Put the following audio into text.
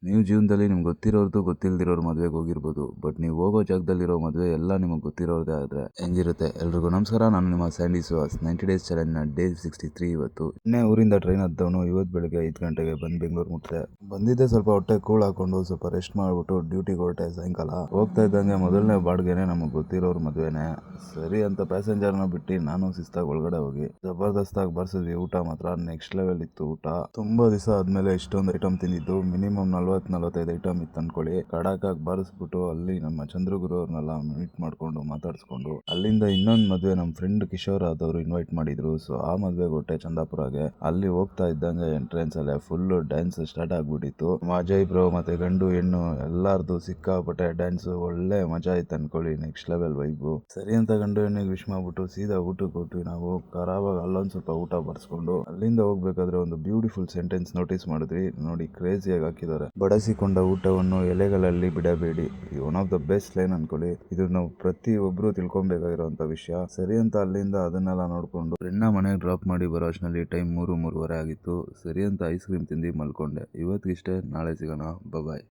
ನೀವು ಜೀವನದಲ್ಲಿ ನಿಮ್ಗೆ ಗೊತ್ತಿರೋರ್ದು ಗೊತ್ತಿಲ್ದಿರೋರು ಮದುವೆಗೆ ಹೋಗಿರ್ಬೋದು, ಬಟ್ ನೀವು ಹೋಗೋ ಜಾಗದಲ್ಲಿರೋ ಮದುವೆ ಎಲ್ಲ ನಿಮಗೆ ಗೊತ್ತಿರೋದೇ ಆದರೆ ಹೆಂಗಿರುತ್ತೆ. ಎಲ್ರಿಗೂ ನಮಸ್ಕಾರ, ನಾನು ನಿಮ್ಮ ಸ್ಯಾಂಡಿ ಸುಹಾಸ್. 90 ಡೇಸ್ ಚಾಲೆಂಜ್ನ ಡೇ 63 ಇವತ್ತು. ಇನ್ನೇ ಊರಿಂದ ಟ್ರೈನ್ ಹತ್ತವನು ಇವತ್ತು ಬೆಳಗ್ಗೆ 5 ಗಂಟೆಗೆ ಬಂದು ಬೆಂಗಳೂರು ಮುಟ್ಟಿದೆ. ಬಂದಿದ್ದೆ ಸ್ವಲ್ಪ ಹೊಟ್ಟೆ ಕೂಳ್ ಹಾಕೊಂಡು ಸ್ವಲ್ಪ ರೆಸ್ಟ್ ಮಾಡಿಬಿಟ್ಟು ಡ್ಯೂಟಿಗೆ ಹೊರಟೆ. ಸಾಯಂಕಾಲ ಹೋಗ್ತಾ ಇದ್ದಂಗೆ ಮೊದಲನೇ ಬಾಡ್ಗೆನೆ ನಮಗೆ ಗೊತ್ತಿರೋರು ಮದುವೆನೇ. ಸರಿ ಅಂತ ಪ್ಯಾಸೆಂಜರ್ನ ಬಿಟ್ಟು ನಾನು ಶಿಸ್ತಾಗಿ ಒಳಗಡೆ ಹೋಗಿ ಜಬರ್ದಸ್ತಾಗಿ ಬರ್ಸಿದ್ವಿ. ಊಟ ಮಾತ್ರ ನೆಕ್ಸ್ಟ್ ಲೆವೆಲ್ ಇತ್ತು. ಊಟ ತುಂಬಾ ದಿವಸ ಆದ್ಮೇಲೆ ಇಷ್ಟೊಂದು ಐಟಮ್ ತಿಂದಿದ್ದು. ಮಿನಿಮಮ್ 40-45 ಐಟಮ್ ಇತ್ತು ಅನ್ಕೊಳ್ಳಿ. ಕಡಾಕಾಗಿ ಬಾರಿಸ್ಬಿಟ್ಟು ಅಲ್ಲಿ ನಮ್ಮ ಚಂದ್ರಗುರು ಅವ್ರನ್ನೆಲ್ಲ ಮೀಟ್ ಮಾಡ್ಕೊಂಡು ಮಾತಾಡ್ಸ್ಕೊಂಡು ಅಲ್ಲಿಂದ ಇನ್ನೊಂದು ಮದುವೆ ನಮ್ಮ ಫ್ರೆಂಡ್ ಕಿಶೋರ್ ಆದವರು ಇನ್ವೈಟ್ ಮಾಡಿದ್ರು. ಸೊ ಆ ಮದುವೆಗೆ ಹೊಟ್ಟೆ ಚಂದಾಪುರಗೆ. ಅಲ್ಲಿ ಹೋಗ್ತಾ ಇದ್ದಂಗೆ ಎಂಟ್ರೆನ್ಸ್ ಅಲ್ಲೇ ಫುಲ್ ಡ್ಯಾನ್ಸ್ ಸ್ಟಾರ್ಟ್ ಆಗ್ಬಿಟ್ಟಿತ್ತು. ಅಜಯ್ ಬ್ರೋ ಮತ್ತೆ ಗಂಡು ಹೆಣ್ಣು ಎಲ್ಲಾರ್ದು ಸಿಕ್ಕಾಪಟ್ಟೆ ಡ್ಯಾನ್ಸ್. ಒಳ್ಳೆ ಮಜಾ ಇತ್ತು ಅನ್ಕೊಳ್ಳಿ. Next level vibe. ಸರಿ ಅಂತ ಗಂಡು ಹೆಣ್ಣಿಗೆ ವಿಶ್ ಮಾಡ್ಬಿಟ್ಟು ಸೀದಾ ಊಟಕ್ಕೆ ಕೊಟ್ವಿ ನಾವು. ಖರಾಬಾಗಿ ಅಲ್ಲೊಂದು ಸ್ವಲ್ಪ ಊಟ ಬರ್ಸ್ಕೊಂಡು ಅಲ್ಲಿಂದ ಹೋಗ್ಬೇಕಾದ್ರೆ ಒಂದು ಬ್ಯೂಟಿಫುಲ್ ಸೆಂಟೆನ್ಸ್ ನೋಟಿಸ್ ಮಾಡಿದ್ವಿ. ನೋಡಿ ಕ್ರೇಜಿಯಾಗಿ ಹಾಕಿದ್ದಾರೆ. ಬಡಿಸಿಕೊಂಡ ಊಟವನ್ನು ಎಲೆಗಳಲ್ಲಿ ಬಿಡಬೇಡಿ. One of the best line ಅನ್ಕೊಳ್ಳಿ. ಇದು ನಾವು ಪ್ರತಿ ಒಬ್ರು ತಿಳ್ಕೊಬೇಕಾಗಿರೋಂಥ ವಿಷಯ. ಸರಿ ಅಂತ ಅಲ್ಲಿಂದ ಅದನ್ನೆಲ್ಲ ನೋಡ್ಕೊಂಡು ಫ್ರೆಂಡ್ನ ಮನೆಗೆ ಡ್ರಾಪ್ ಮಾಡಿ ಬರೋ ಅಷ್ಟರಲ್ಲಿ ಟೈಮ್ 3-3:30 ಆಗಿತ್ತು. ಸರಿ ಅಂತ ಐಸ್ ಕ್ರೀಮ್ ತಿಂದು ಮಲ್ಕೊಂಡೆ. ಇವತ್ತಿಗಿಷ್ಟೇ, ನಾಳೆ ಸಿಗೋಣ. ಬಾಯ್.